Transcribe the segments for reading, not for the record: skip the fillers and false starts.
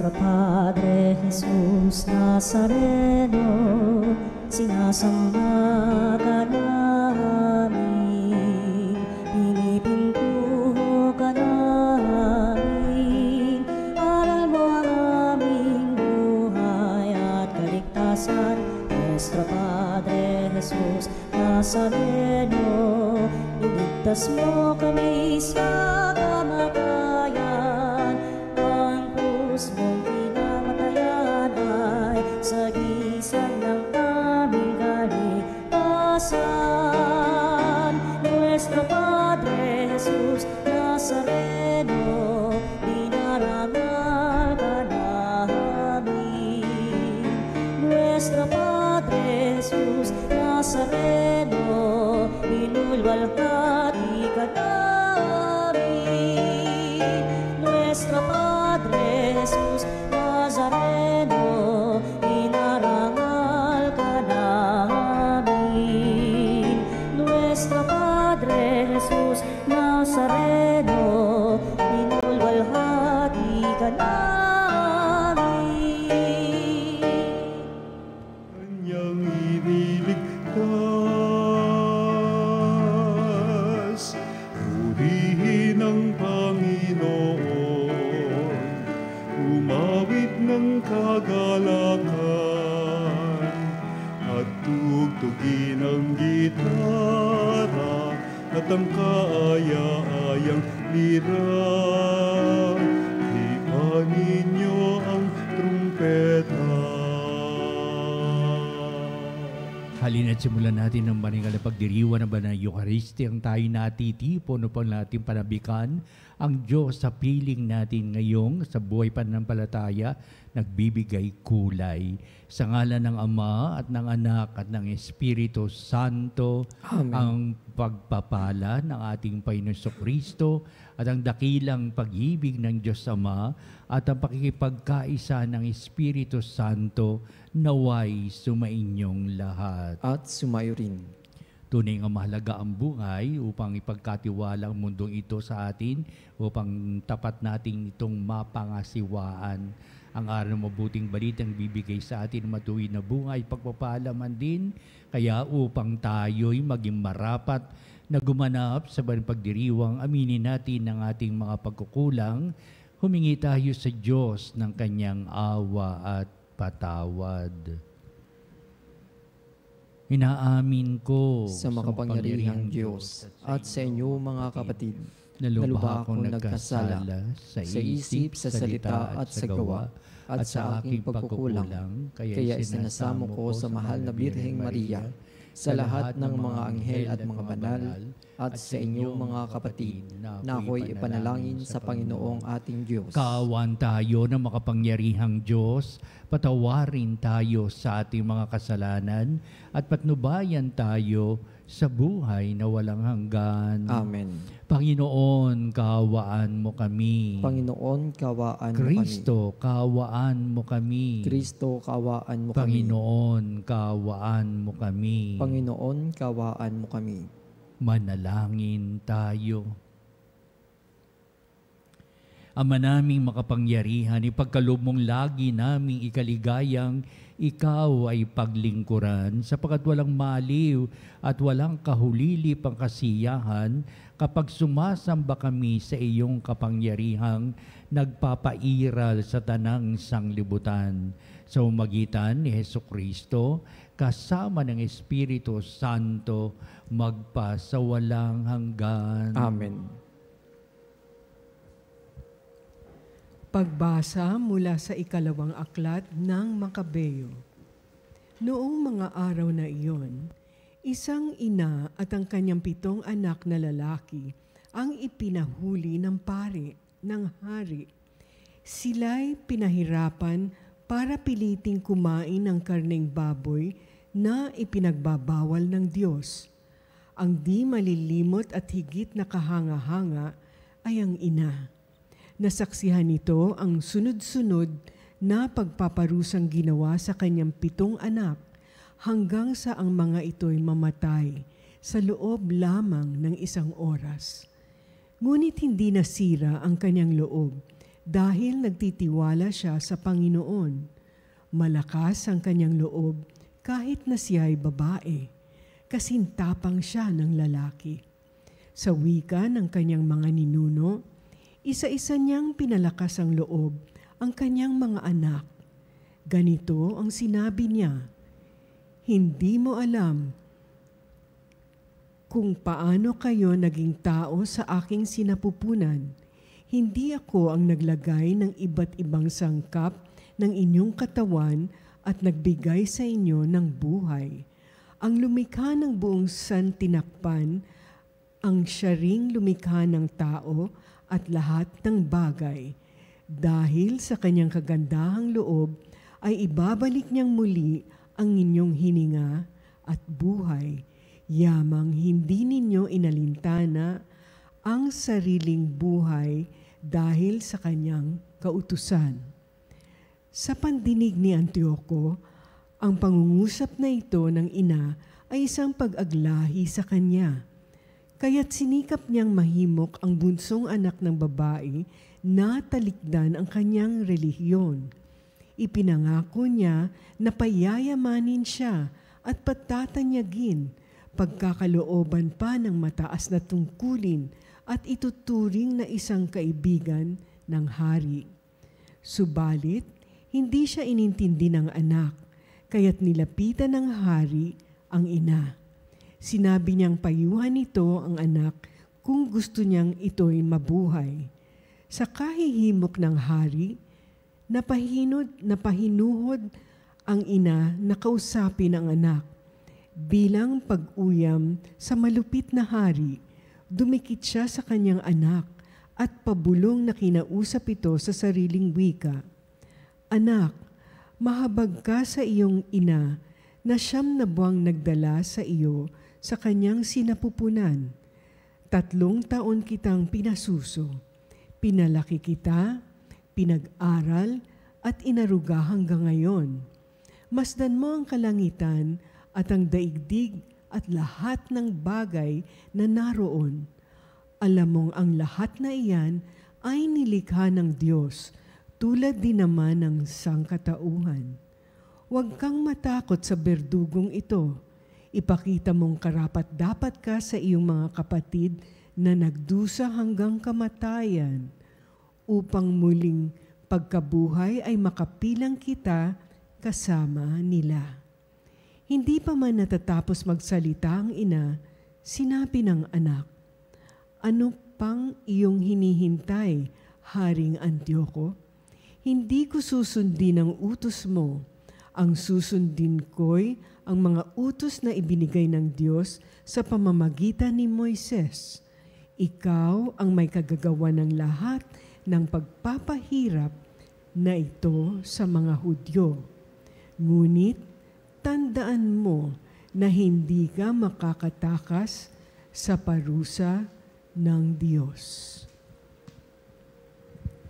Nuestro Padre Jesus Nazareno, sinasamba ka namin, pinipintuho ka namin, aral mo ang aming buhay at kaligtasan. Nuestro Padre Jesus Nazareno, iligtas mo kami sa kamatayan, ang krus mong pinamatayan ay sagisag ng aming kaligtasan. Nuestro Padre Jesus Nazareno, dinarangal ka namin. Nuestro Padre Jesus Nazareno, inulwalhati ka namin. Nuestro Padre Jesus Nazareno, inarangal ka namin. Nuestro Padre Jesus Nazareno, inulwalhati ka namin. Kanyang iniligtas, purihin ang Panginoon, umawit ng kagalakan, at tugtugin ang gitara at ang kaaya-ayang lira. Hipan ninyo ang trumpeta. Halina't simulan natin ang maningal na pagdiriwan ng banal na Eucharistia, ang tayo natitipon upang natin panabikan ang Diyos sa piling natin ngayong sa buhay pananampalataya, nagbibigay kulay. Sa ngalan ng Ama at ng Anak at ng Espiritu Santo, Amen. ang pagpapala ng ating Panginoon Jesucristo at ang dakilang pag-ibig ng Diyos Ama at ang pakikipagkaisa ng Espiritu Santo naway sumainyong lahat. At sumayo rin. Tunay nga mahalaga ang buhay upang ipagkatiwala ang mundong ito sa atin, upang tapat nating itong mapangasiwaan. Ang araw ng mabuting balitang bibigay sa atin matuwid na buhay, pagpapalaman din, kaya upang tayo'y maging marapat na gumanap sa banal pagdiriwang, aminin natin ang ating mga pagkukulang, humingi tayo sa Diyos ng kanyang awa at patawad. Inaamin ko Sa makapangyarihang Diyos at sa inyo mga kapatid, na lubha akong nagkasala sa isip, sa salita at sa gawa, at sa aking pagkukulang, kaya isinasamo ko sa mahal na Birheng Maria, sa lahat ng mga anghel at mga banal, at sa inyo mga kapatid, na ako'y ipanalangin sa Panginoong ating Diyos. Kaawaan tayo ng makapangyarihang Diyos, patawarin tayo sa ating mga kasalanan, at patnubayan tayo sa buhay na walang hanggan. Amen. Panginoon, kaawaan mo kami. Panginoon, kaawaan mo Kristo, kaawaan mo kami. kami. Kristo, kaawaan mo kami. Panginoon, kaawaan mo kami. Panginoon, kaawaan mo kami. Manalangin tayo. Ama naming makapangyarihan, ipagkaloob mong lagi naming ikaligayang ikaw ay paglingkuran, sapagkat walang maliw at walang kahulilip ang kasiyahan kapag sumasamba kami sa iyong kapangyarihang nagpapairal sa tanang sanglibutan. Sa umagitan ni Jesucristo, kasama ng Espiritu Santo, magpa sa walang hanggan. Amen. Pagbasa mula sa ikalawang aklat ng Makabeo. Noong mga araw na iyon, isang ina at ang kanyang 7 anak na lalaki ang ipinahuli ng pari ng hari. Sila'y pinahirapan para piliting kumain ng karneng baboy na ipinagbabawal ng Diyos. Ang di malilimot at higit na kahanga-hanga ay ang ina. Nasaksihan nito ang sunod-sunod na pagpaparusang ginawa sa kanyang 7 anak hanggang sa ang mga ito'y mamatay sa loob lamang ng 1 oras. Ngunit hindi nasira ang kanyang loob dahil nagtitiwala siya sa Panginoon. Malakas ang kanyang loob kahit na siya ay babae, kasintapang siya ng lalaki. Sa wika ng kanyang mga ninuno, isa-isa niyang pinalakas ang loob ang kanyang mga anak. Ganito ang sinabi niya, "Hindi mo alam kung paano kayo naging tao sa aking sinapupunan. Hindi ako ang naglagay ng iba't ibang sangkap ng inyong katawan at nagbigay sa inyo ng buhay. Ang lumikha ng buong santinakpan, ang siya ring lumikha ng tao at lahat ng bagay. Dahil sa kanyang kagandahang loob, ay ibabalik niyang muli ang inyong hininga at buhay. Yamang hindi ninyo inalintana ang sariling buhay dahil sa kanyang kautusan." Sa pandinig ni Antioco, ang pangungusap na ito ng ina ay isang pag-aglahi sa kanya. Kaya't sinikap niyang mahimok ang bunsong anak ng babae na talikdan ang kanyang relihiyon. Ipinangako niya na payayamanin siya at patatanyagin, pagkakalooban pa ng mataas na tungkulin at ituturing na isang kaibigan ng hari. Subalit, hindi siya inintindi ng anak, kaya't nilapitan ng hari ang ina. Sinabi niyang payuhan nito ang anak kung gusto niyang ito'y mabuhay. Sa kahihimok ng hari, napahinuhod ang ina na kausapin ang anak. Bilang pag-uyam sa malupit na hari, dumikit siya sa kanyang anak at pabulong na kinausap ito sa sariling wika. "Anak, mahabag ka sa iyong ina na 9 na buwang nagdala sa iyo sa kanyang sinapupunan. 3 taon kitang pinasuso. Pinalaki kita, pinag-aral at inaruga hanggang ngayon. Masdan mo ang kalangitan at ang daigdig at lahat ng bagay na naroon. Alam mong ang lahat na iyan ay nilikha ng Diyos, tulad din naman ng sangkatauhan. Huwag kang matakot sa berdugong ito. Ipakita mong karapat-dapat ka sa iyong mga kapatid na nagdusa hanggang kamatayan, upang muling pagkabuhay ay makapilang kita kasama nila." Hindi pa man natatapos magsalita ang ina, sinabi ng anak, "Ano pang iyong hinihintay, Haring Antioco? Hindi ko susundin ang utos mo. Ang susundin ko'y ang mga utos na ibinigay ng Diyos sa pamamagitan ni Moises. Ikaw ang may kagagawa ng lahat ng pagpapahirap na ito sa mga Hudyo. Ngunit tandaan mo na hindi ka makakatakas sa parusa ng Diyos."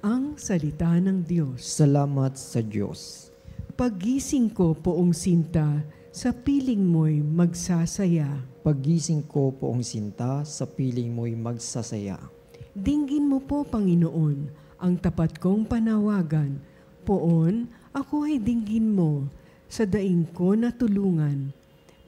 Ang salita ng Diyos. Salamat sa Diyos. Paggising ko, Poong Sinta, sa piling mo'y magsasaya. Paggising ko, Poong Sinta, sa piling mo'y magsasaya. Dinggin mo po, Panginoon, ang tapat kong panawagan. Poon, ako ay dinggin mo, sa daing ko na tulungan.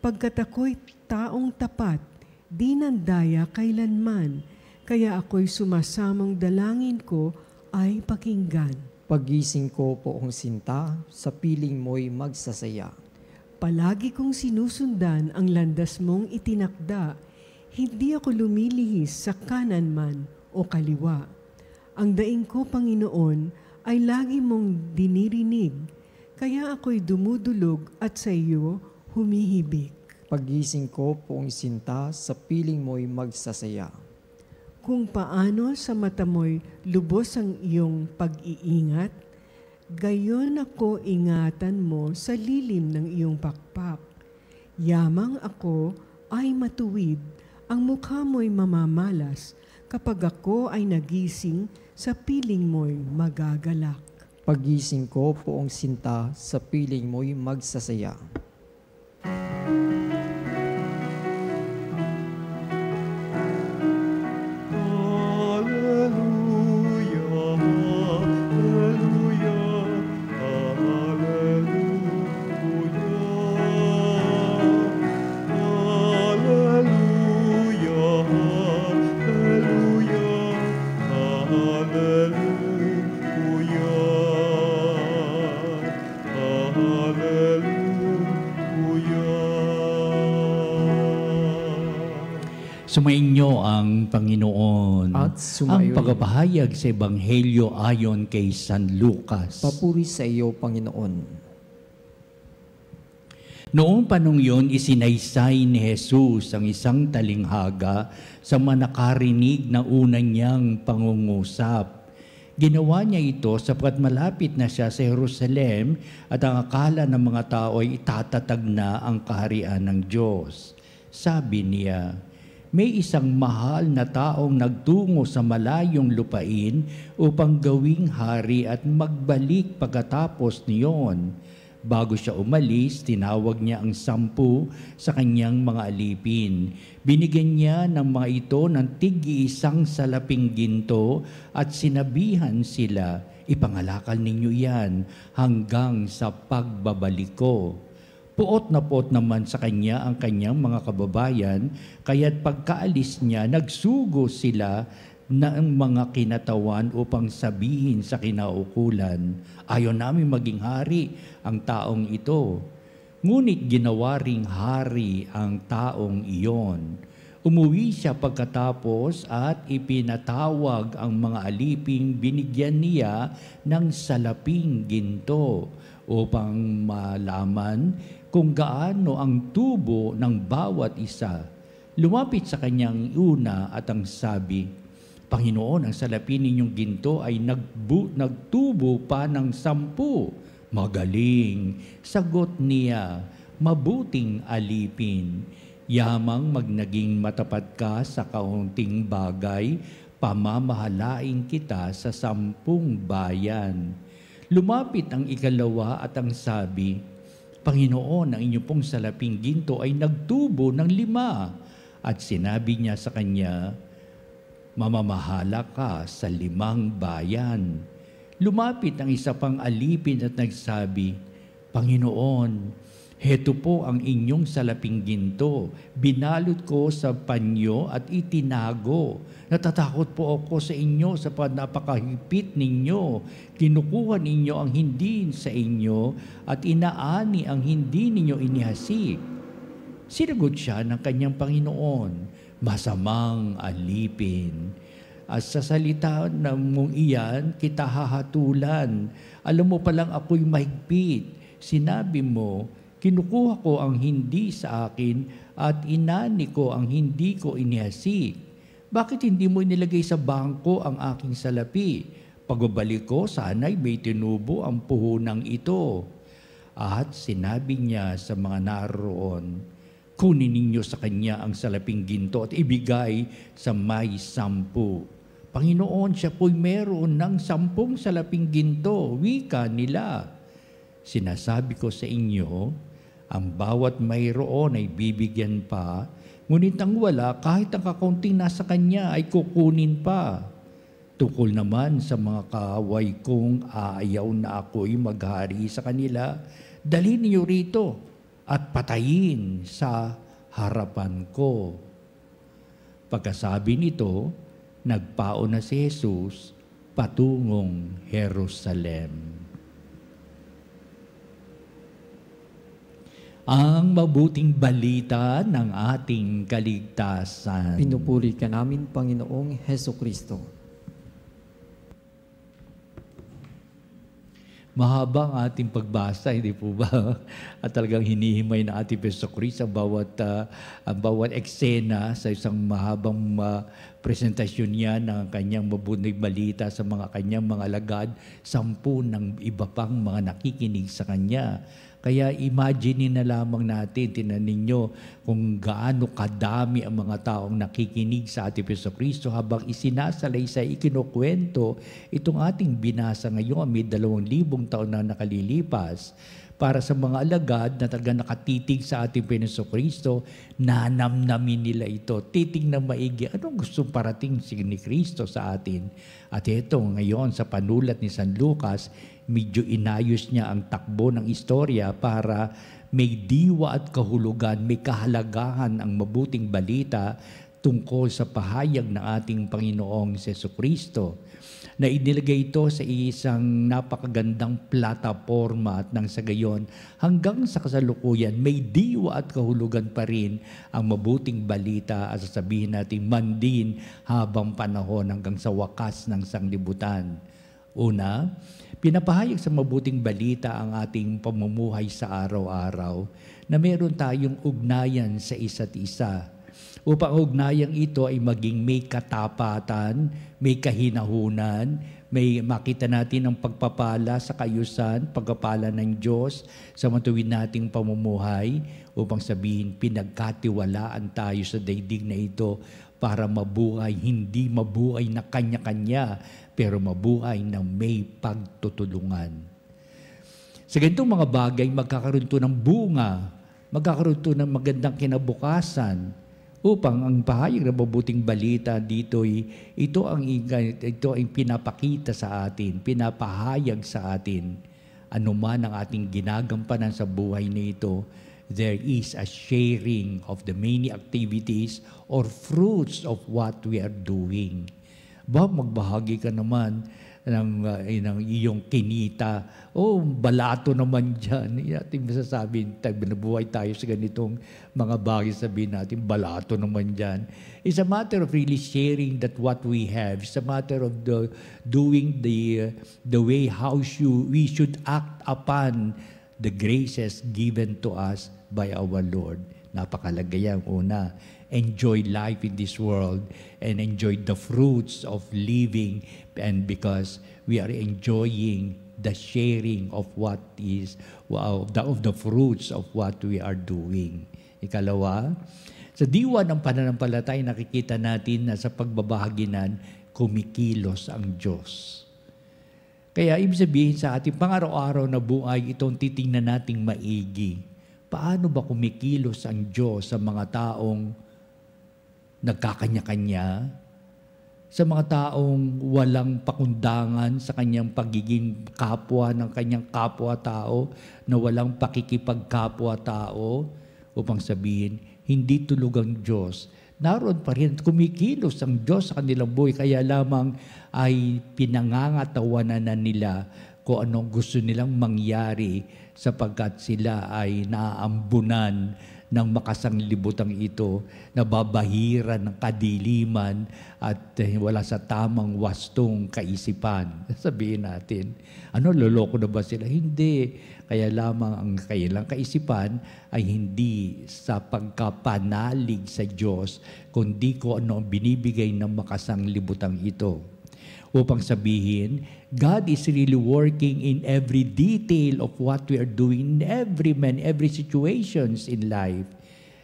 Pagkat ako'y taong tapat, di nandaya kailanman, kaya ako'y sumasamang dalangin ko ay pakinggan. Paggising ko, Poong Sinta, sa piling mo'y magsasaya. Palagi kong sinusundan ang landas mong itinakda, hindi ako lumilihis sa kanan man o kaliwa. Ang daing ko, Panginoon, ay lagi mong dinirinig, kaya ako'y dumudulog at sa iyo humihibik. Paggising ko, Poong Sinta, sa piling mo'y magsasaya. Kung paano sa mata mo'y lubos ang iyong pag-iingat, gayon ako ingatan mo sa lilim ng iyong pakpak. Yamang ako ay matuwid, ang mukha mo'y mamamalas, kapag ako ay nagising, sa piling mo'y magagalak. Paggising ko, Poong Sinta, sa piling mo'y magsasaya. Hallelujah, Sumainyo ang Panginoon. At Ang sumayo pagpapahayag sa Ebanghelyo ayon kay San Lucas. Papuri sa iyo, Panginoon. Noong panong yun, isinaysay ni Jesus ang isang talinghaga sa manakarinig na una niyang pangungusap. Ginawa niya ito sapagkat malapit na siya sa Jerusalem at ang akala ng mga tao ay itatatag na ang kaharian ng Diyos. Sabi niya, may isang mahal na taong nagtungo sa malayong lupain upang gawing hari at magbalik pagkatapos niyon. Bago siya umalis, tinawag niya ang 10 sa kanyang mga alipin. Binigyan niya ng mga ito ng tig-iisang salaping ginto at sinabihan sila, ipangalakal ninyo yan hanggang sa pagbabalik ko. Puot na puot naman sa kanya ang kanyang mga kababayan, kaya't pagkaalis niya, nagsugo sila ng mga kinatawan upang sabihin sa kinaukulan, ayaw namin maging hari ang taong ito. Ngunit ginawa ring hari ang taong iyon. Umuwi siya pagkatapos at ipinatawag ang mga aliping binigyan niya ng salaping ginto upang malaman kung gaano ang tubo ng bawat isa. Lumapit sa kanyang una at ang sabi, Panginoon, ang salapin ninyong ginto ay nagtubo pa ng 10. Magaling, sagot niya, mabuting alipin. Yamang magnaging matapat ka sa kaunting bagay, pamamahalain kita sa 10 bayan. Lumapit ang ikalawa at ang sabi, Panginoon, ang inyong pong salaping ginto ay nagtubo ng 5. At sinabi niya sa kanya, mamamahala ka sa 5 bayan. Lumapit ang isa pang alipin at nagsabi, Panginoon, heto po ang inyong salaping ginto. Binalot ko sa panyo at itinago. Natatakot po ako sa inyo sa napakahigpit ninyo. Kinukuha ninyo ang hindi sa inyo at inaani ang hindi ninyo inihasik. Sinagot siya ng kanyang Panginoon, masamang alipin. At sa salita na mong iyan, kita hahatulan. Alam mo palang ako'y mahigpit. Sinabi mo, kinukuha ko ang hindi sa akin at inani ko ang hindi ko inihasik. Bakit hindi mo inilagay sa bangko ang aking salapi? Pagbabalik ko, sana'y may tinubo ang puhunang ito. At sinabi niya sa mga naroon, kunin ninyo sa kanya ang salaping ginto at ibigay sa may 10. Panginoon, siya po'y meron ng 10 salaping ginto, wika nila. Sinasabi ko sa inyo, ang bawat mayroon ay bibigyan pa, ngunit ang wala, kahit ang kakaunting nasa kanya ay kukunin pa. Tukol naman sa mga kaaway kong aayaw na ako'y maghari sa kanila, dalhin niyo rito at patayin sa harapan ko. Pagkasabi nito, nagpaon na si Jesus patungong Jerusalem. Ang mabuting balita ng ating kaligtasan. Pinupuri ka namin, Panginoong Hesukristo. Mahaba ang ating pagbasa, hindi po ba? At talagang hinihimay na ating Jesucristo ang bawat eksena sa isang mahabang presentasyon niya ng kanyang mabuting balita sa mga kanyang mga alagad, 10 ng iba pang mga nakikinig sa kanya. Kaya imagine na lamang natin, tinan ninyo kung gaano kadami ang mga taong nakikinig sa ating Jesucristo habang isinasalaysay, ikinukwento itong ating binasa ngayon, may 2,000 taon na nakalilipas. Para sa mga alagad na talaga nakatitig sa ating Jesucristo, nanamnamin nila ito. Titingnan maigi, anong gusto parating ni Kristo sa atin? At ito ngayon sa panulat ni San Lucas, medyo inayos niya ang takbo ng istorya para may diwa at kahulugan, may kahalagahan ang mabuting balita tungkol sa pahayag ng ating Panginoong Jesucristo, na inilagay ito sa isang napakagandang plataforma at nang sa gayon, hanggang sa kasalukuyan, may diwa at kahulugan pa rin ang mabuting balita at sasabihin natin man din habang panahon hanggang sa wakas ng sanglibutan. Una, pinapahayag sa mabuting balita ang ating pamumuhay sa araw-araw na meron tayong ugnayan sa isa't isa. Upang ugnayang ito ay maging may katapatan, may kahinahunan, may makita natin ang pagpapala sa kayusan, pagpapala ng Diyos sa matuwid nating pamumuhay, upang sabihin pinagkatiwalaan tayo sa daigdig na ito para mabuhay, hindi mabuhay na kanya-kanya, pero mabuhay na may pagtutulungan. Sa ganitong mga bagay, magkakaroon ito ng bunga, magkakaroon ito ng magandang kinabukasan, upang ang pahayag ng mabuting balita dito ito ang pinapakita sa atin, pinapahayag sa atin. Ano man ang ating ginagampanan sa buhay nito, there is a sharing of the many activities or fruits of what we are doing. Magbahagi ka naman ng iyong kinita. Balato naman dyan. Ating masasabihin, nabuhay tayo sa ganitong mga bagay, sabihin natin, balato naman dyan. It's a matter of really sharing that what we have. It's a matter of doing the way how we should act upon the graces given to us by our Lord. Napakalaga yan. Una, enjoy life in this world and enjoy the fruits of living, and because we are enjoying the sharing of what is of the fruits of what we are doing. Ikalawa, sa diwa ng pananampalataya nakikita natin na sa pagbabahaginan kumikilos ang Diyos. Kaya ibig sabihin sa ating pang-araw-araw na buhay, itong titingnan nating maigi. Paano ba kumikilos ang Diyos sa mga taong nagkakanya-kanya, sa mga taong walang pakundangan sa kanyang pagiging kapwa ng kanyang kapwa-tao, na walang pakikipagkapwa-tao, upang sabihin, hindi tulog ang Diyos. Naroon pa rin, kumikilos ang Diyos sa kanilang buhay, kaya lamang ay pinangangatawanan na nila kung anong gusto nilang mangyari, sapagkat sila ay naaambunan ng makasanglibutang ito, nababahiran ng kadiliman at wala sa tamang wastong kaisipan. Sabihin natin, loloko na ba sila? Hindi. Kaya lamang ang kailang kaisipan ay hindi sa pagkapanalig sa Diyos, kundi kung ano ang binibigay ng makasanglibutang ito. Upang sabihin, God is really working in every detail of what we are doing, in every situations in life.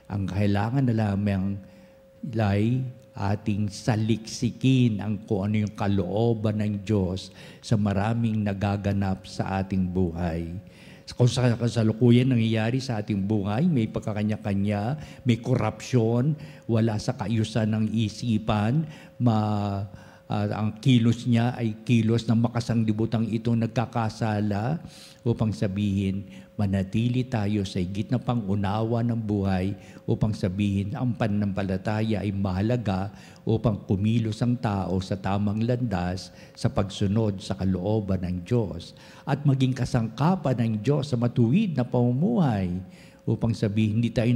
Ang kailangan na lamang ay ating saliksikin ang kung ano yung kalooban ng Diyos sa maraming nagaganap sa ating buhay. Kung sa kasalukuyan nangyayari sa ating buhay, may pagkakanya-kanya, may korupsyon, wala sa kaayusan ng isipan, ang kilos niya ay kilos ng makasanglibutang itong nagkakasala, upang sabihin, manatili tayo sa higit na pangunawa ng buhay, upang sabihin, ang pananampalataya ay mahalaga upang kumilos ang tao sa tamang landas sa pagsunod sa kalooban ng Diyos at maging kasangkapan ng Diyos sa matuwid na pamumuhay, upang sabihin, hindi tayo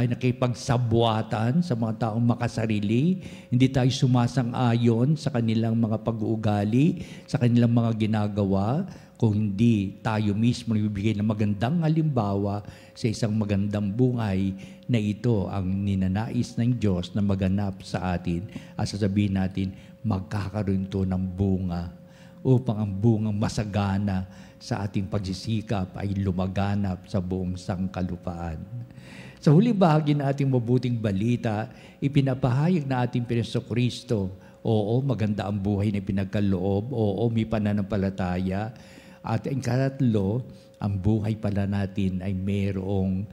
nakipagsabwatan sa mga taong makasarili, hindi tayo sumasang-ayon sa kanilang mga pag-uugali, sa kanilang mga ginagawa, kung hindi tayo mismo nagbibigay ng magandang halimbawa sa isang magandang buhay na ito ang ninanais ng Diyos na maganap sa atin. At sasabihin natin, magkakaroon ito ng bunga, upang ang bungang masagana sa ating pagsisikap ay lumaganap sa buong sangkalupaan. Sa huling bahagi ng ating mabuting balita, ipinapahayag na ating Jesucristo, oo, maganda ang buhay na pinagkaloob, oo, may pananampalataya, at ang katatlo, ang buhay pala natin ay mayroong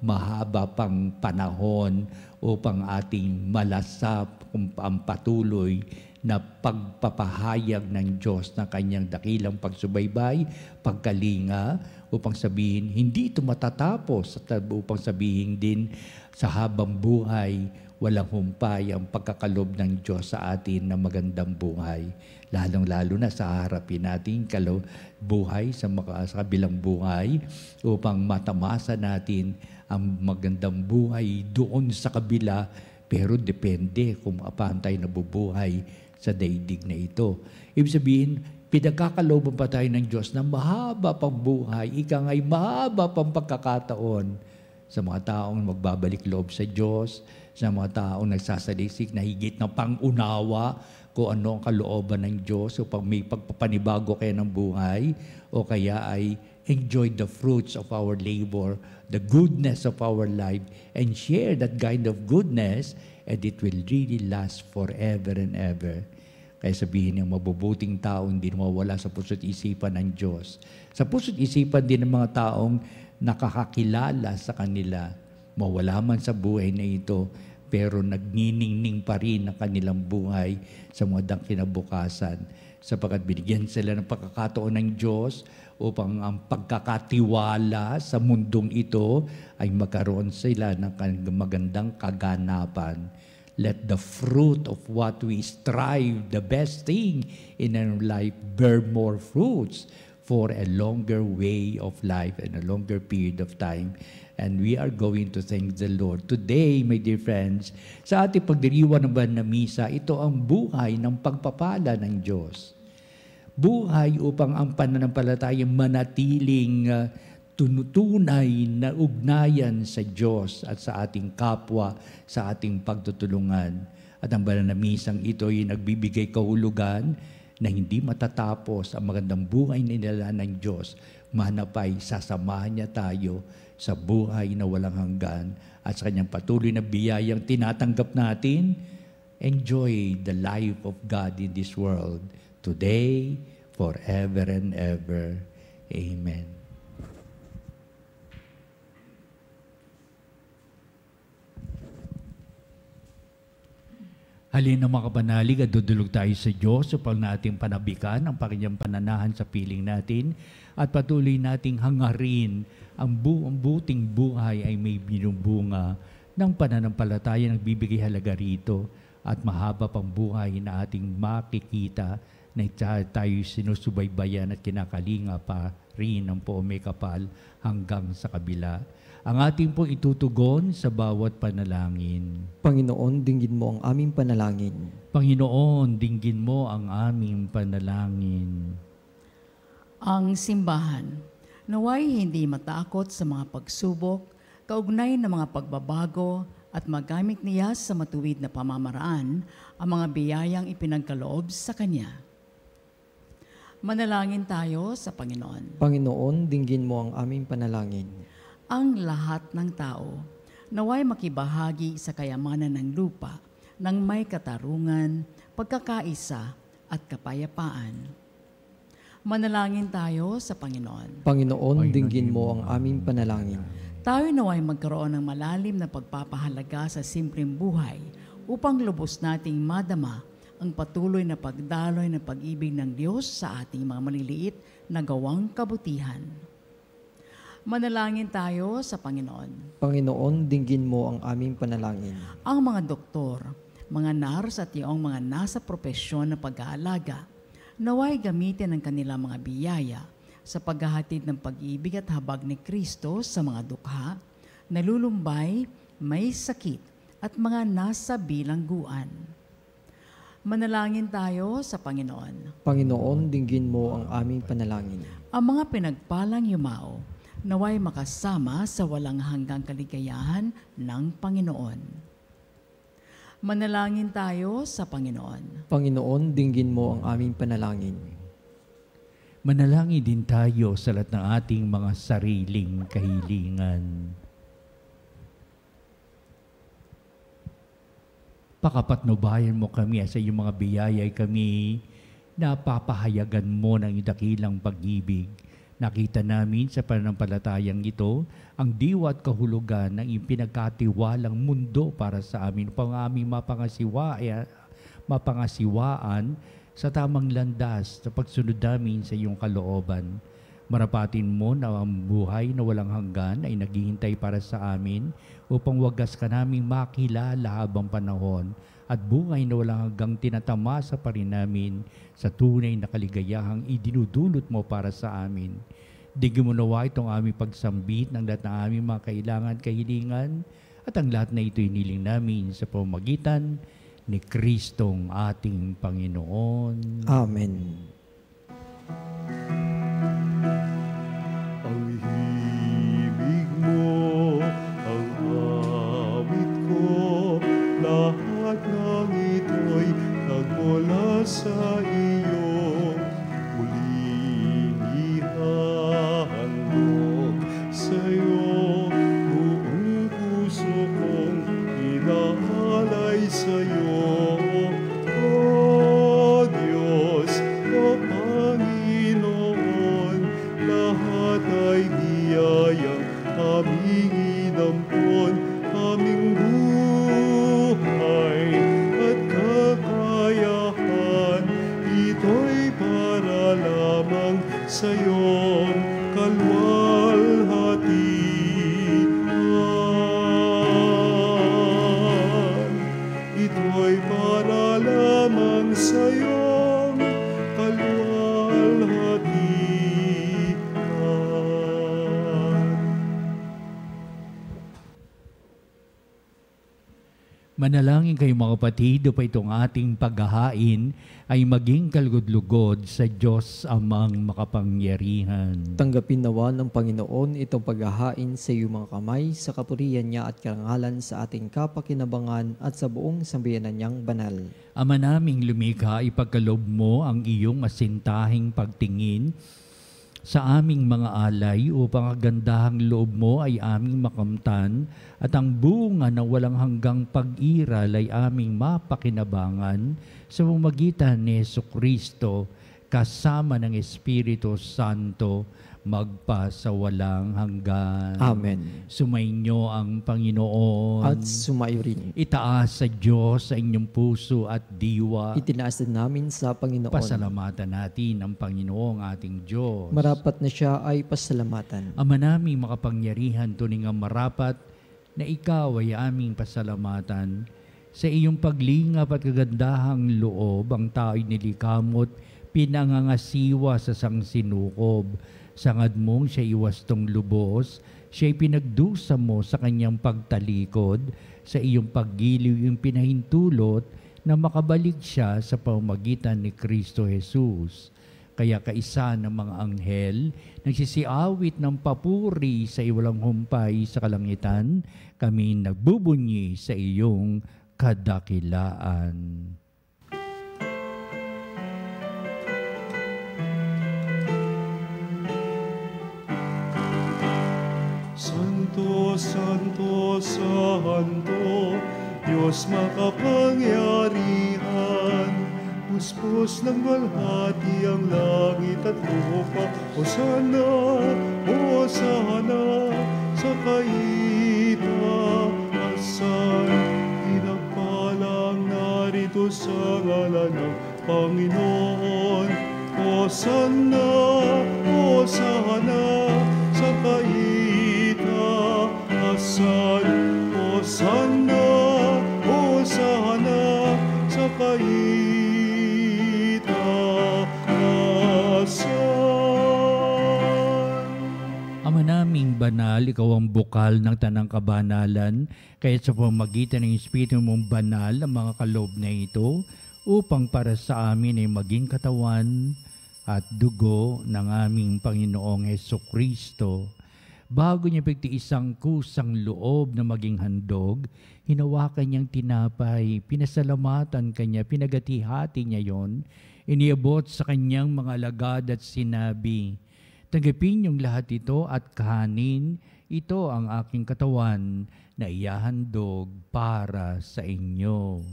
mahaba pang panahon upang ating malasap ang patuloy na pagpapahayag ng Diyos na kanyang dakilang pagsubaybay, pagkalinga, upang sabihin, hindi ito matatapos, at upang sabihin din sa habang buhay, walang humpay ang pagkakalob ng Diyos sa atin na magandang buhay. Lalong-lalo na sa harapin natin buhay sa kabilang buhay upang matamasa natin ang magandang buhay doon sa kabila, pero depende kung paano tayo nabubuhay sa daigdig na ito. Ibig sabihin, pinagkakalooban pa tayo ng Diyos na mahaba pang buhay, ika nga'y mahaba pang pagkakataon sa mga taong magbabalik loob sa Diyos, sa mga taong nagsasalisik na higit na pangunawa kung ano ang kalooban ng Diyos upang may pagpapanibago kayo ng buhay, o kaya ay enjoy the fruits of our labor, the goodness of our life, and share that kind of goodness, and it will really last forever and ever. Kaya sabihin ng mabubuting tao hindi mawala sa puso't isipan ng Diyos. Sa puso't isipan din ng mga taong nakakakilala sa kanila, mawala man sa buhay na ito, pero nagniningning pa rin ang kanilang buhay sa mga kinabukasan, sapagkat binigyan sila ng pagkakataon ng Diyos upang ang pagkakatiwala sa mundong ito ay magkaroon sila ng magandang kaganapan. Let the fruit of what we strive, the best thing in our life, bear more fruits for a longer way of life and a longer period of time. And we are going to thank the Lord. Today, my dear friends, sa ating pagdiriwang ng banal na misa, ito ang buhay ng pagpapala ng Diyos. Buhay upang ang pananampalataya manatiling tunay na ugnayan sa Diyos at sa ating kapwa, sa ating pagtutulungan. At ang banal na misang ito ay nagbibigay kahulugan na hindi matatapos ang magandang buhay na inilala ng Diyos. Manapay, sasamahan niya tayo sa buhay na walang hanggan at sa kanyang patuloy na biyayang tinatanggap natin. Enjoy the life of God in this world today, forever and ever. Amen. Halina mga kapanalig at dudulog tayo sa Diyos upang nating panabikan ang kanyang pananahan sa piling natin at patuloy nating hangarin ang buting buhay ay may binubunga ng pananampalataya ng bibigay halaga rito at mahaba pang buhay na ating makikita na tayo sinusubaybayan at kinakalinga pa rin ng may kapal hanggang sa kabila. Ang ating pong itutugon sa bawat panalangin. Panginoon, dinggin mo ang aming panalangin. Panginoon, dinggin mo ang aming panalangin. Ang simbahan, naway hindi matakot sa mga pagsubok, kaugnay ng mga pagbabago at magamit niya sa matuwid na pamamaraan ang mga biyayang ipinagkaloob sa Kanya. Manalangin tayo sa Panginoon. Panginoon, dinggin mo ang aming panalangin. Ang lahat ng tao naway makibahagi sa kayamanan ng lupa ng may katarungan, pagkakaisa at kapayapaan. Manalangin tayo sa Panginoon. Panginoon, dinggin mo ang aming panalangin. Tayo naway magkaroon ng malalim na pagpapahalaga sa simpleng buhay upang lubos nating madama ang patuloy na pagdaloy ng pag-ibig ng Diyos sa ating mga maliliit na gawang kabutihan. Manalangin tayo sa Panginoon. Panginoon, dinggin mo ang aming panalangin. Ang mga doktor, mga nurse at iyong mga nasa propesyon na pag-aalaga, naway gamitin ang kanilang mga biyaya sa paghahatid ng pag-ibig at habag ni Kristo sa mga dukha, nalulumbay, may sakit at mga nasa bilangguan. Manalangin tayo sa Panginoon. Panginoon, dinggin mo ang aming panalangin. Ang mga pinagpalang yumao, naway makasama sa walang hanggang kaligayahan ng Panginoon. Manalangin tayo sa Panginoon. Panginoon, dinggin mo ang aming panalangin. Manalangin din tayo sa lahat ng ating mga sariling kahilingan. Pakapatnubayan mo kami sa iyong mga biyaya kami napapahayagan mo ng dakilang pag-ibig. Nakita namin sa pananampalatayang ito ang diwa at kahulugan ng ipinagkatiwalang mundo para sa amin upang aming mapangasiwaan sa tamang landas sa pagsunod namin sa iyong kalooban. Marapatin mo na ang buhay na walang hanggan ay naghihintay para sa amin upang wagas ka naming makilala habang panahon at buhay na walang hanggang tinatamasa pa rin namin sa tunay na kaligayahang idinudulot mo para sa amin. Digin mo nawa itong aming pagsambit ng lahat ng aming mga kailangan, kahilingan, at ang lahat na ito'y niling namin sa pamamagitan ni Kristong ating Panginoon. Amen. Ang himig mo, ang awit ko, lahat ng ito'y nagmula sa iyo. Muling ihahandog sa'yo, buong puso kong inaalay sa'yo. O Diyos, o Panginoon, lahat ay biyayang aming inampon, aming buhay at kakayahan. Ito'y para lamang sa iyong kalwalhatian. Ito'y para lamang sa iyong kalwalhatian. Manalangin kayo mga kapatid, upang itong ating paghahain ay maging kalugod-lugod sa Diyos amang makapangyarihan. Tanggapin nawa ng Panginoon itong paghahain sa iyong mga kamay sa kapurihan niya at karangalan sa ating kapakinabangan at sa buong sambayanan niyang banal. Ama naming lumikha, ipagkaloob mo ang iyong masintahing pagtingin sa aming mga alay upang ang gandahang loob mo ay aming makamtan at ang bunga ng walang hanggang pag-iral ay aming mapakinabangan sa pamamagitan ni Jesucristo kasama ng Espiritu Santo magpa sa walang hanggan. Amen. Sumainyo ang Panginoon. At sumayo rin. Itaas sa Diyos sa inyong puso at diwa. Itinaas din namin sa Panginoon. Pasalamatan natin ang Panginoong ating Diyos. Marapat na siya ay pasalamatan. Ama naming makapangyarihan, tuning ang marapat na ikaw ay aming pasalamatan. Sa iyong paglingap at kagandahang loob, ang tao'y nilikamot, pinangangasiwa sa sangsinukob. Sangad mong siya iwastong lubos, siya'y pinagdusa mo sa kanyang pagtalikod, sa iyong paggiliw yung pinahintulot na makabalik siya sa pamamagitan ni Kristo Jesus. Kaya kaisa ng mga anghel, nagsisiawit ng papuri sa iwalang humpay sa kalangitan, kami nagbubunyi sa iyong kadakilaan. Santo, Santo, Santo, Diyos makapangyarihan, puspos ng walhati ang langit at lupa. Hosana, Hosana, sa kaitaasan, pinagpalang narito sa ngalan ng Panginoon. Hosana, Hosana, sa kaitaasan, Hosana, Hosana, sa kaitaasan. Ama naming banal, ikaw ang bukal ng tanang kabanalan, kaya sa pamamagitan ng Espiritu mong banal ang mga kaloob na ito, upang para sa amin ay maging katawan at dugo ng aming Panginoong Hesukristo. Bago niya pagtiis ang kusang loob na maging handog, hinawakan niyang tinapay, pinasalamatan kanya, pinagati-hati niya yon, iniabot sa kanyang mga alagad at sinabi, "Tanggapin niyong lahat ito at kahanin, ito ang aking katawan na iyahandog para sa inyo."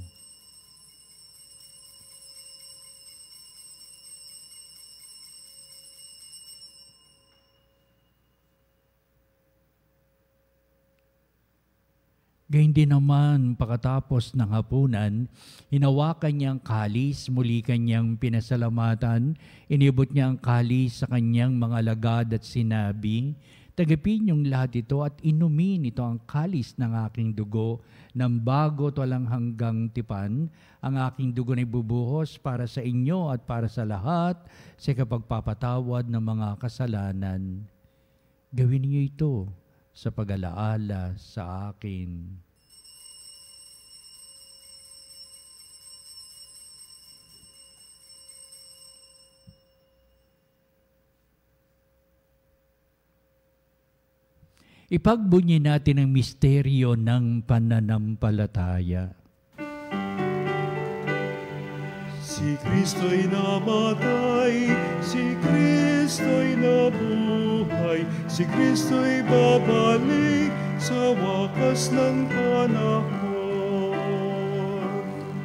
Gayun din naman, pagkatapos ng hapunan, hinawakan niya ang kalis, muli kanyang pinasalamatan, inibot niya ang kalis sa kanyang mga alagad at sinabi, "Tagapin niyong lahat ito at inumin ito ang kalis ng aking dugo, ng bago walang hanggang tipan. Ang aking dugo na ibubuhos para sa inyo at para sa lahat sa kapagpapatawad ng mga kasalanan. Gawin niyo ito sa pag-alaala sa akin." Ipagbunyi natin ang misteryo ng pananampalataya. Si Kristo'y namatay, si Kristo'y nabuhay, si Kristo'y babalik sa wakas ng panahon.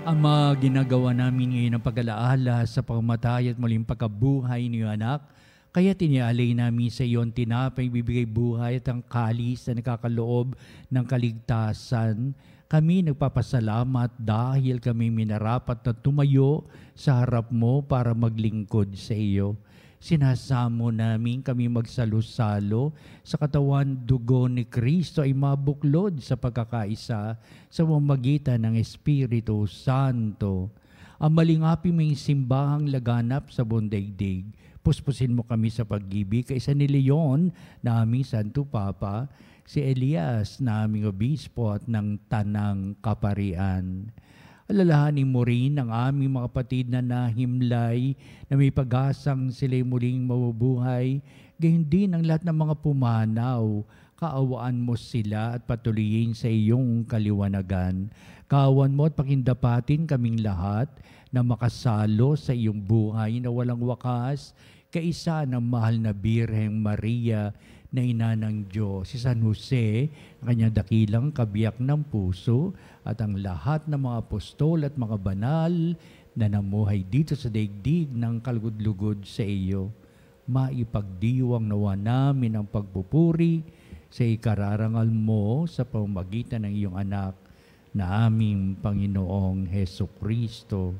Ama, ginagawa namin ngayon ang pag-alaala sa pagkamatay at muling pagkabuhay ni anak, kaya tinialay namin sa iyo ang tinapay, bibigay buhay at ang kalis na nakakaloob ng kaligtasan. Kami nagpapasalamat dahil kami minarapat na tumayo sa harap mo para maglingkod sa iyo. Sinasamo namin kami magsalo-salo sa katawan dugo ni Kristo ay mabuklod sa pagkakaisa sa pamamagitan ng Espiritu Santo. Ang malingapi may simbahang laganap sa buong daigdig. Puspusin mo kami sa pag-ibig kaysa ni Leon na aming Santo Papa, si Elias na aming obispo at ng Tanang Kaparian. Alalahanin mo rin ang aming mga kapatid na nahimlay na may pag-asang sila'y muling mabubuhay, gayon din ang lahat ng mga pumanaw. Kaawaan mo sila at patuloyin sa iyong kaliwanagan. Kaawan mo at pakindapatin kaming lahat na makasalo sa iyong buhay na walang wakas, kaisa ng mahal na Birheng Maria na ina ng Diyos, si San Jose, ang kanyang dakilang kabiyak ng puso, at ang lahat ng mga apostol at mga banal na namuhay dito sa daigdig ng kalugod-lugod sa iyo. Maipagdiwang nawa namin ang pagpupuri sa ikararangal mo sa pamamagitan ng iyong anak na aming Panginoong Hesukristo.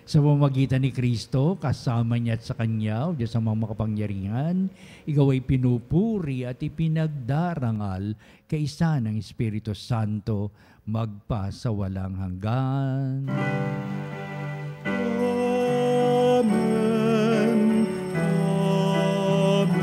Sa pamamagitan ni Kristo, kasama niya at sa Kanya, o Diyos ang mga makapangyarihan, ikaw ay pinupuri at ipinagdarangal kaisa ng Espiritu Santo, magpa sa walang hanggan. Amen. Amen.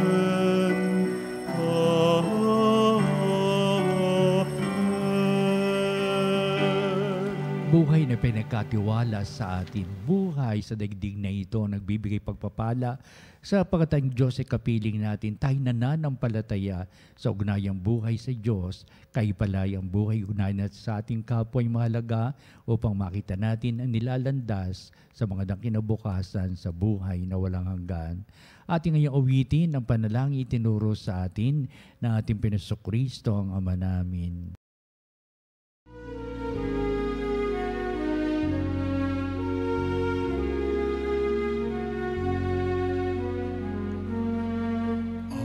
Buhay na pinagkatiwala sa atin, buhay sa daigdig na ito, nagbibigay pagpapala sa pagkatang Diyos ay kapiling natin, tayo nananampalataya sa ugnayang buhay sa Diyos, kayo pala ang buhay ugnayan natin sa ating kapwa ay mahalaga upang makita natin ang nilalandas sa mga kinabukasan sa buhay na walang hanggan. Ating ngayong awitin ang panalangin itinuro sa atin ng ating Pinasokristo ang Ama namin.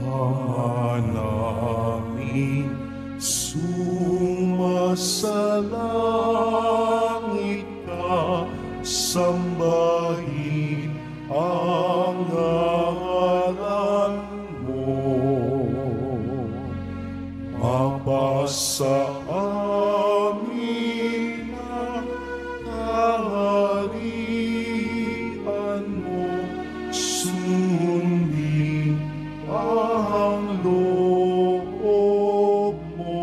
Ama namin, sumasalangit ka, sambahin ang ngalan mo. Mapasa amin ang kaharian mo, sundin ang loob mo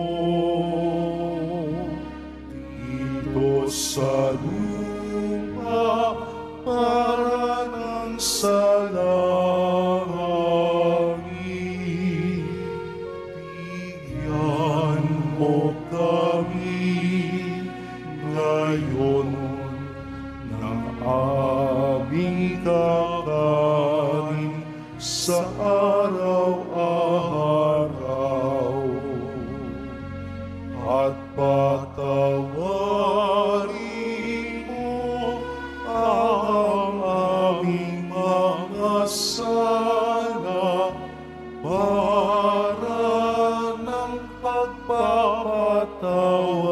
dito sa lupa para ng sa langit. Bigyan mo kami ngayon ng aming kakanin sa araw-araw, at patawarin mo ang aming mga sala para ng pagpapatawa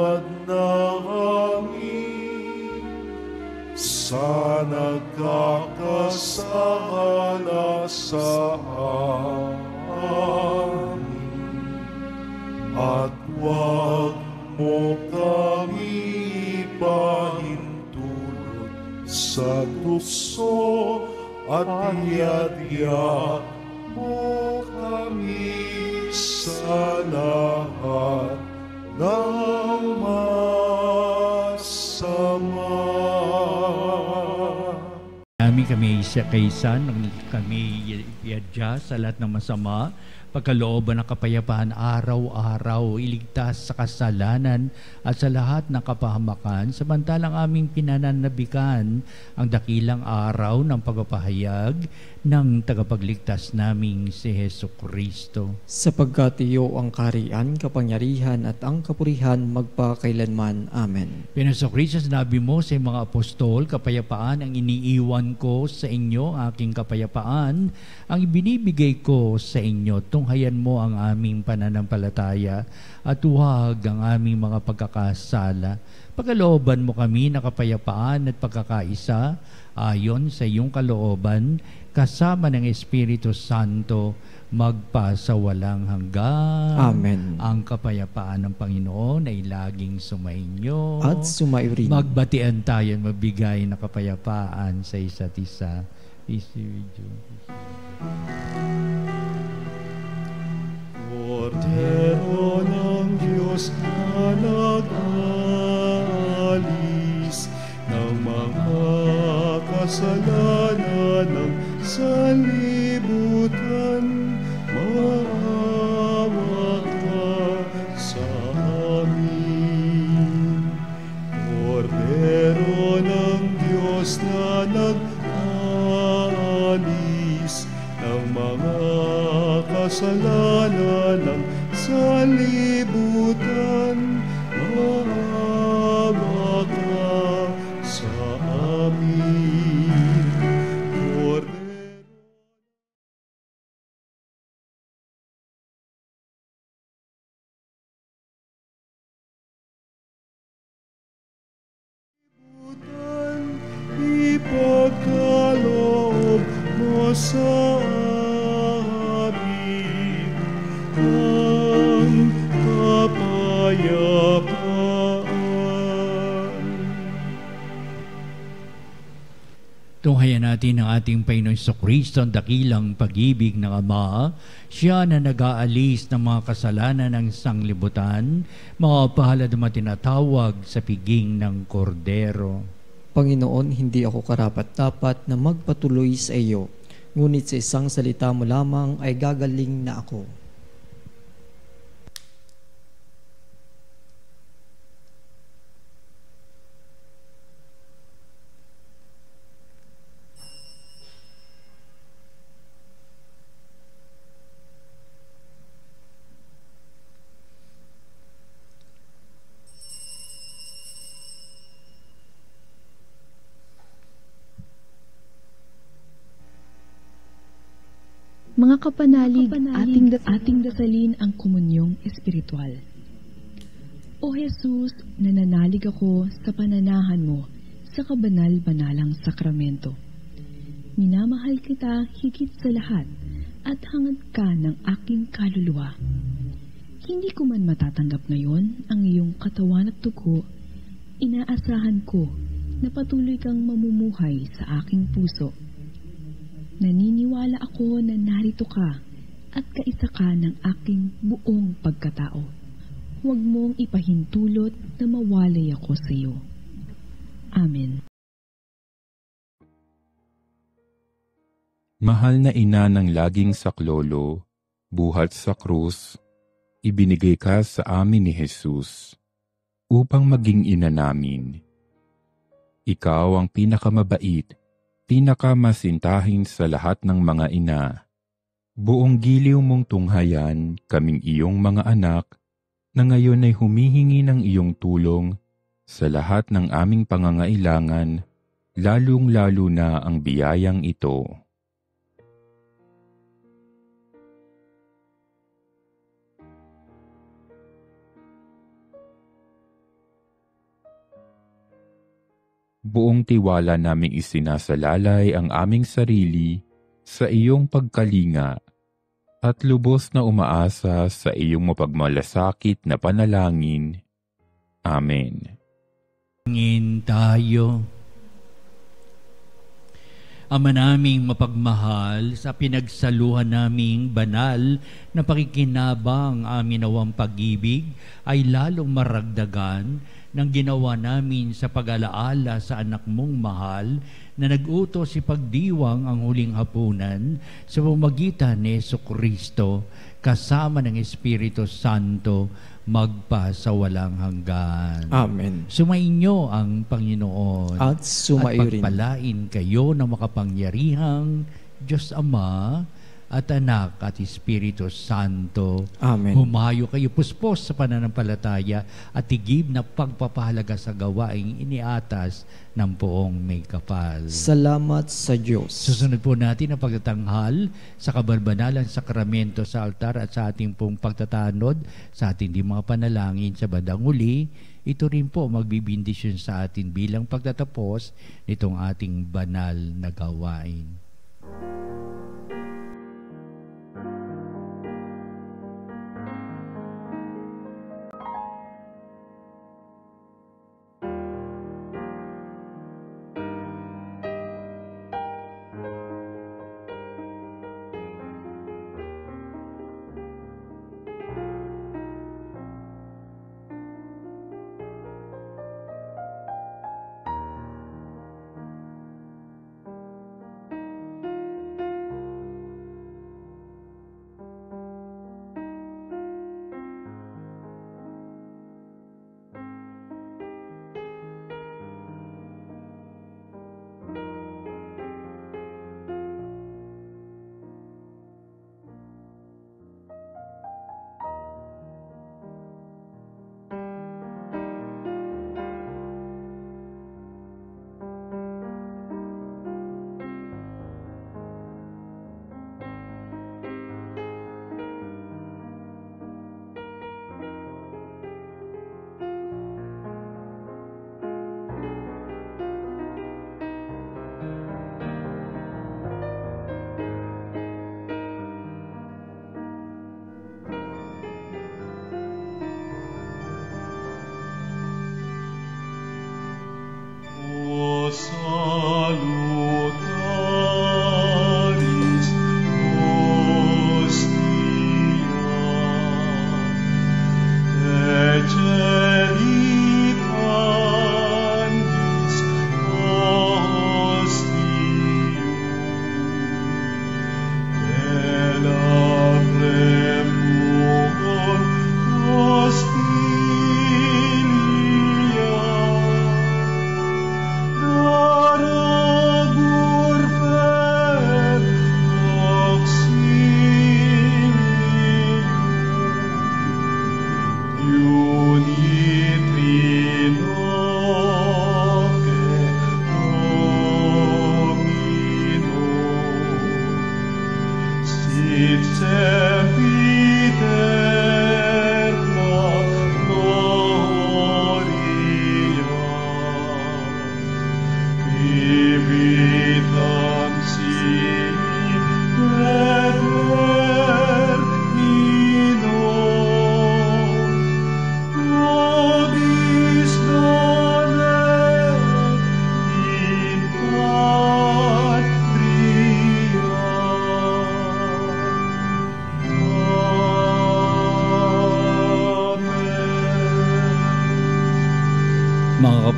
sa nagkakasala sa amin. At huwag mo kami ipahintulot sa tukso at iadya mo kami sa lahat ng masama. Kami sa kaysa nang kami iadya sa lahat ng masama, pagkalooban ng kapayapaan araw-araw, iligtas sa kasalanan at sa lahat ng kapahamakan, samantalang aming pinananabikan ang dakilang araw ng pagpapahayag ng tagapagligtas naming si Hesukristo. Sapagkat iyo ang kaharian, kapangyarihan at ang kapurihan magpakailanman. Amen. Pinasokristo, sinabi mo sa mga apostol, kapayapaan ang iniiwan ko sa inyo, aking kapayapaan ang ibinibigay ko sa inyo. Tunghayan mo ang aming pananampalataya at huwag ang aming mga pagkakasala. Pagkalooban mo kami na kapayapaan at pagkakaisa ayon sa iyong kalooban, kasama ng Espiritu Santo, magpasawalang hanggan. Amen. Ang kapayapaan ng Panginoon ay laging sumainyo. At sumayo rin. Magbatian tayo, magbigay na kapayapaan sa isa't isa. Kordero ng Diyos na nag-alis ng mga kasalanan ng sanlibutan, maawa ka sa amin. Kordero ng Diyos na nag-alis ng mga kasalanan ng sanlibutan, maawa ka sa amin. Kordero libutan, ipagkaloob mo sa amin ang kapayapaan. Tunghayan natin ang ating Panginoon Jesucristo, ang dakilang pag-ibig ng Ama. Siya na nag-aalis ng mga kasalanan ng sanglibutan, mga pahalad na tinatawag sa piging ng kordero. Panginoon, hindi ako karapat-dapat na magpatuloy sa iyo, ngunit sa isang salita mo lamang ay gagaling na ako. Mga kapanalig, ating dasalin ang komunyong espiritual. O Jesus, nananalig ako sa pananahan mo sa kabanal-banalang sakramento. Minamahal kita higit sa lahat at hangad ka ng aking kaluluwa. Hindi ko man matatanggap ngayon ang iyong katawan at dugo, inaasahan ko na patuloy kang mamumuhay sa aking puso. Naniniwala ako na narito ka at kaisa ka ng aking buong pagkatao. Huwag mong ipahintulot na mawalay ako sa iyo. Amen. Mahal na ina ng laging saklolo, buhat sa krus, ibinigay ka sa amin ni Jesus upang maging ina namin. Ikaw ang pinakamabait, pinakamasintahin sa lahat ng mga ina. Buong giliw mong tunghayan kaming iyong mga anak na ngayon ay humihingi ng iyong tulong sa lahat ng aming pangangailangan, lalong-lalo na ang biyayang ito. buong tiwala naming isinasalalay ang aming sarili sa iyong pagkalinga at lubos na umaasa sa iyong mapagmalasakit na panalangin. Amen. Tingin tayo. Ama naming mapagmahal, sa pinagsaluhan naming banal na pakikinabang amin nawang pag-ibig ay lalong maragdagan ng ginawa namin sa pag-alaala sa anak mong mahal na nag-utos si pagdiwang ang huling hapunan sa pamamagitan ni Jesucristo kasama ng Espiritu Santo magpa sa walang hanggan. Amen. Sumainyo ang Panginoon At sumayo rin. At pagpalain kayo ng makapangyarihang Diyos Ama at Anak at Espiritu Santo. Amen. Humayo kayo puspos sa pananampalataya at tigib na pagpapahalaga sa gawaing iniatas ng poong may kapal. Salamat sa Diyos. Susunod po natin ang pagtatanghal sa kabalbanalang sakramento sa altar at sa ating pong pagtatanod sa ating di mga panalangin sa bandang huli. Ito rin po magbibindisyon sa atin bilang pagtatapos nitong ating banal na gawain.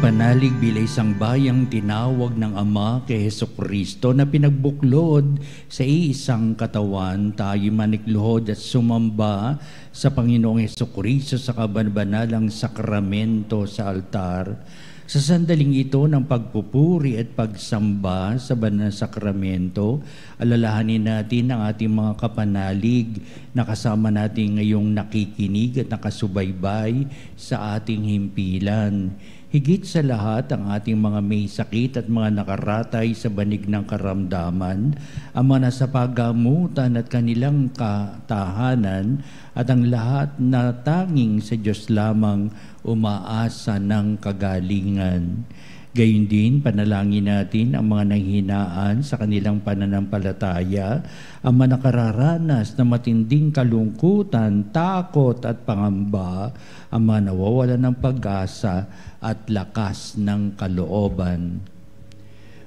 Panalig bilang isang bayang tinawag ng Ama kay Jesucristo na pinagbuklod sa iisang katawan, tayo manikluhod at sumamba sa Panginoong Jesucristo sa kabanbanalang sakramento sa altar. Sa sandaling ito ng pagpupuri at pagsamba sa banal na sakramento, alalahanin natin ang ating mga kapanalig na kasama natin ngayong nakikinig at nakasubaybay sa ating himpilan. Higit sa lahat, ang ating mga may sakit at mga nakaratay sa banig ng karamdaman, ang mga nasa paggamutan at kanilang katahanan, at ang lahat na tanging sa Diyos lamang umaasa ng kagalingan. Gayon din, panalangin natin ang mga nanghinaan sa kanilang pananampalataya, ang mga nakararanas na matinding kalungkutan, takot at pangamba, ang mga nawawalan ng pag-asa at lakas ng kalooban.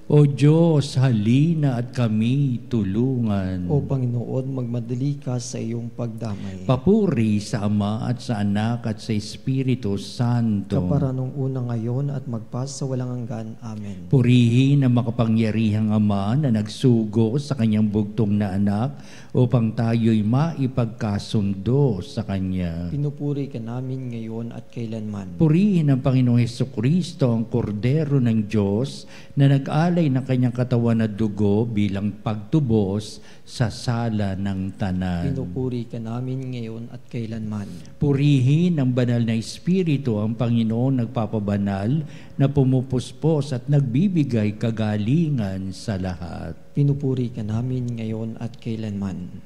O Diyos, halina at kami tulungan. O Panginoon, magmadali ka sa iyong pagdamay. Papuri sa Ama at sa Anak at sa Espiritu Santo. Kapara nung una ngayon at magpas sa walang hanggan. Amen. Purihin ang makapangyarihang Ama na nagsugo sa kanyang bugtong na anak upang tayo'y maipagkasundo sa Kanya. Pinupuri ka namin ngayon at kailanman. Purihin ang Panginoong Hesukristo, ang Kordero ng Diyos, na nag-alay ng kanyang katawan at dugo bilang pagtubos sa sala ng tanan. Pinupuri ka namin ngayon at kailanman. Purihin ang banal na Espiritu, ang Panginoon nagpapabanal, na pumupuspos at nagbibigay kagalingan sa lahat. Pinupuri ka namin ngayon at kailanman.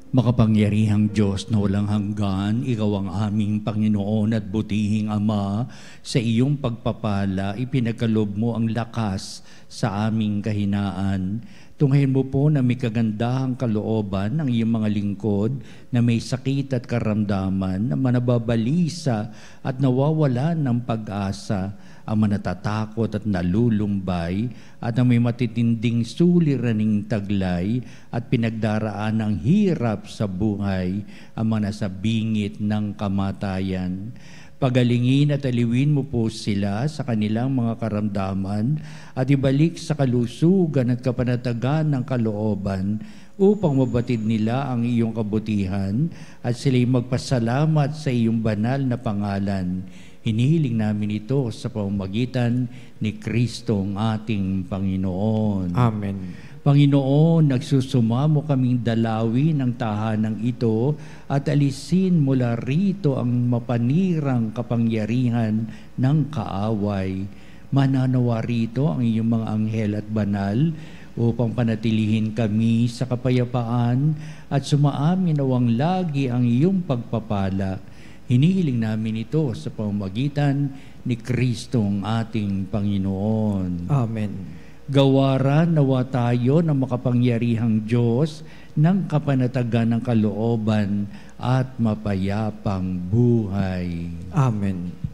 Makapangyarihang Diyos na walang hanggan, Ikaw ang aming Panginoon at butihing Ama. Sa iyong pagpapala, ipinagkaloob mo ang lakas sa aming kahinaan. Tunghayin mo po na may kagandahang kalooban ng iyong mga lingkod na may sakit at karamdaman, na manababalisa at nawawalan ng pag-asa, ang manatatakot at nalulumbay, at ang may matitinding suliraning taglay at pinagdaraan ng hirap sa buhay, ang mga nasa bingit ng kamatayan. Pagalingin at aliwin mo po sila sa kanilang mga karamdaman at ibalik sa kalusugan at kapanatagan ng kalooban upang mabatid nila ang iyong kabutihan at sila'y magpasalamat sa iyong banal na pangalan. Hinihiling namin ito sa pamamagitan ni Kristo ang ating Panginoon. Amen. Panginoon, nagsusumamo kaming dalawin ang tahanang ito at alisin mula rito ang mapanirang kapangyarihan ng kaaway. Mananawa rito ang iyong mga anghel at banal upang panatilihin kami sa kapayapaan at sumaamin nawang lagi ang iyong pagpapala. Hinihiling namin ito sa pamamagitan ni Kristo ang ating Panginoon. Amen. Gawaran nawa tayo ng makapangyarihang Diyos ng kapanatagan ng kalooban at mapayapang buhay. Amen.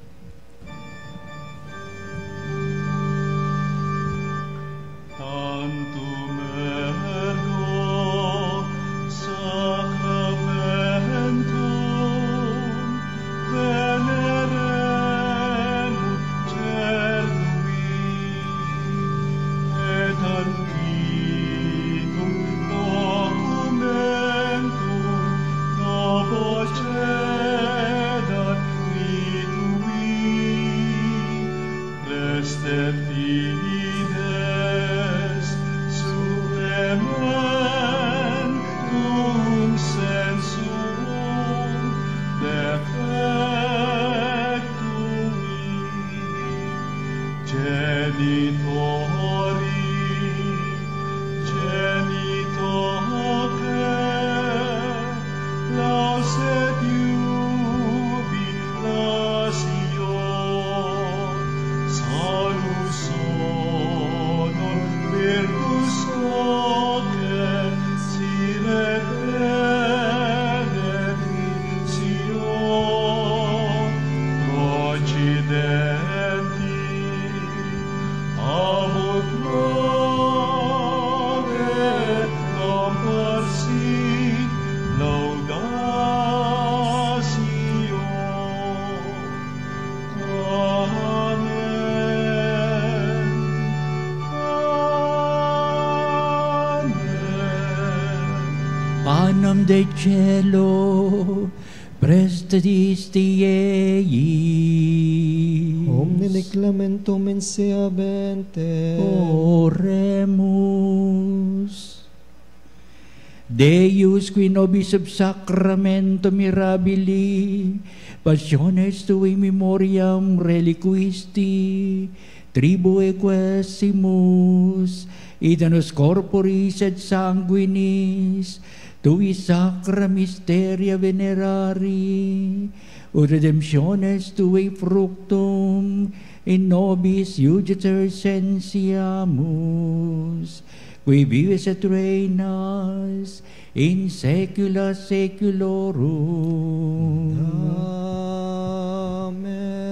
Documentum, Panem de cielo, prestadiste ei. Omne clementum in sea vente. Oremus. Deus qui nobis sub sacramento mirabili, passiones tui memoriam reliquisti, tribue quesimus, et nos corporis et sanguinis, tui sacra mysteria venerari, ut redemptiones tui fructum in nobis iuditor sensiamus, qui vives et reinas in saecula saeculorum. Amen.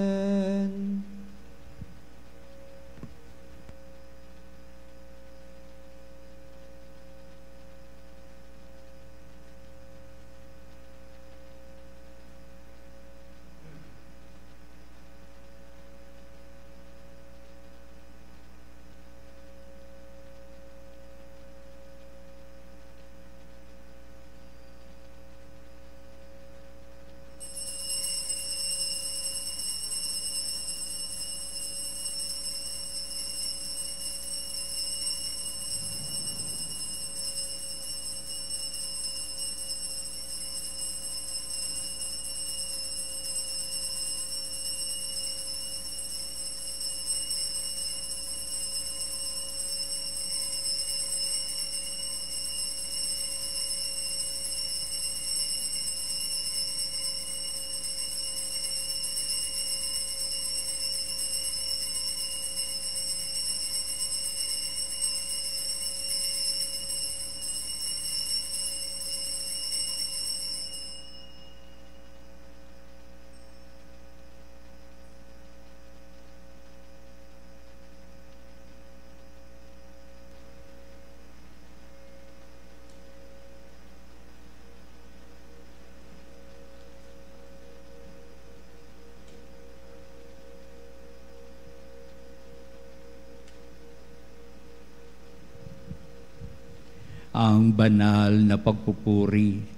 Ang banal na pagpupuri.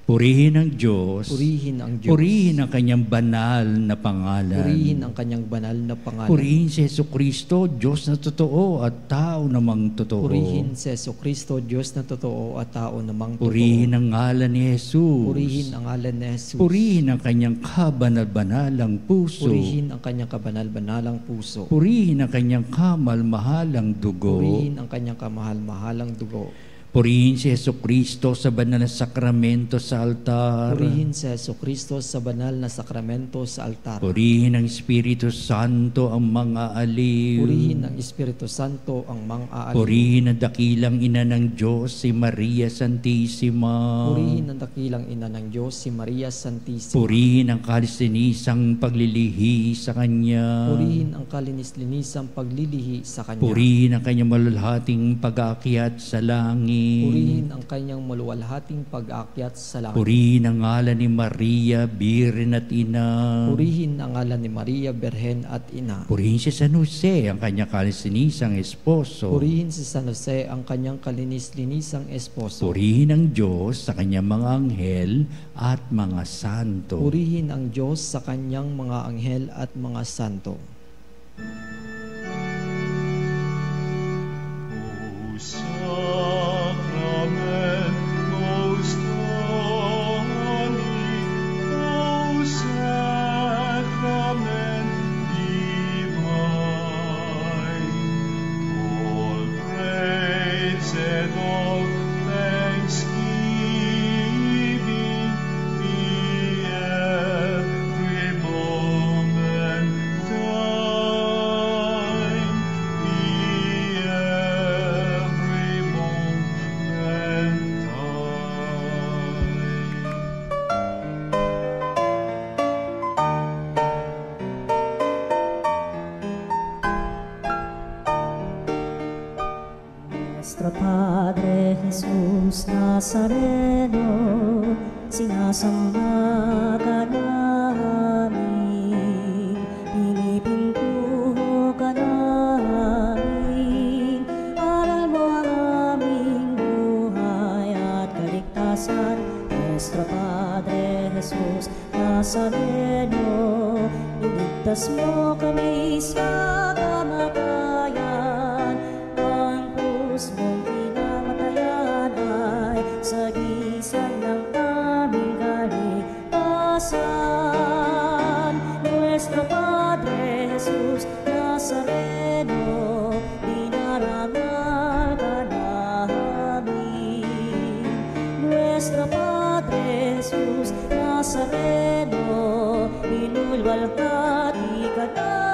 Purihin ang Diyos. Purihin ang Diyos. Purihin ang kanyang banal na pangalan. Purihin ang kanyang banal na pangalan. Purihin si Jesucristo, Diyos na totoo at tao namang totoo. Purihin si Jesucristo, Diyos na totoo at tao namang totoo. Purihin ang ngalan ni Jesus. Purihin ang ngalan ni Jesus. Purihin ang kanyang kabanal-banalang puso. Purihin ang kanyang kabanal-banalang puso. Purihin ang kanyang kamal-mahalang dugo. Purihin ang kanyang kamahal-mahalang dugo. Purihin si Jesucristo sa banal na sakramento sa altar. Purihin si Jesucristo sa banal na sakramento sa altar. Purihin ang Espiritu Santo ang mga aliw. Purihin ang Espiritu Santo ang mga aaliw. Purihin ang dakilang ina ng Diyos, si Maria Santissima. Purihin ang dakilang ina ng Diyos, si Maria Santissima. Purihin ang kalisinisang paglilihi sa Kanya. Purihin ang kalinis-linisang paglilihi sa Kanya. Purihin ang Kanyang malulhating pag-aakyat sa langit. Purihin ang kanyang maluwalhating pag-aakyat sa langit. Purihin ang ngalan ni Maria, Birhen at Ina. Purihin ang ngalan ni Maria, Birhen at Ina. Purihin si San Jose, ang kanyang kalisinisang esposo. Purihin si San Jose, ang kanyang kalinis-linisang esposo. Purihin ang Diyos sa kanyang mga anghel at mga santo. Purihin ang Diyos sa kanyang mga anghel at mga santo. Nuestro Padre Jesús Nazareno, sinasamba ka namin, pinipintuho ka namin, aral mo ang aming buhay at kaligtasan. kaligtasan. Nuestro Padre Jesus Nazareno, iligtas mo kami sa kamatayan. Ang krus mong pinamatayan ay sagisag ng aming kaligtasan. Nuestro Padre Jesus Nazareno, dinarangal ka namin. Nuestro Padre Jesus Nazareno, inulwalhati ka namin.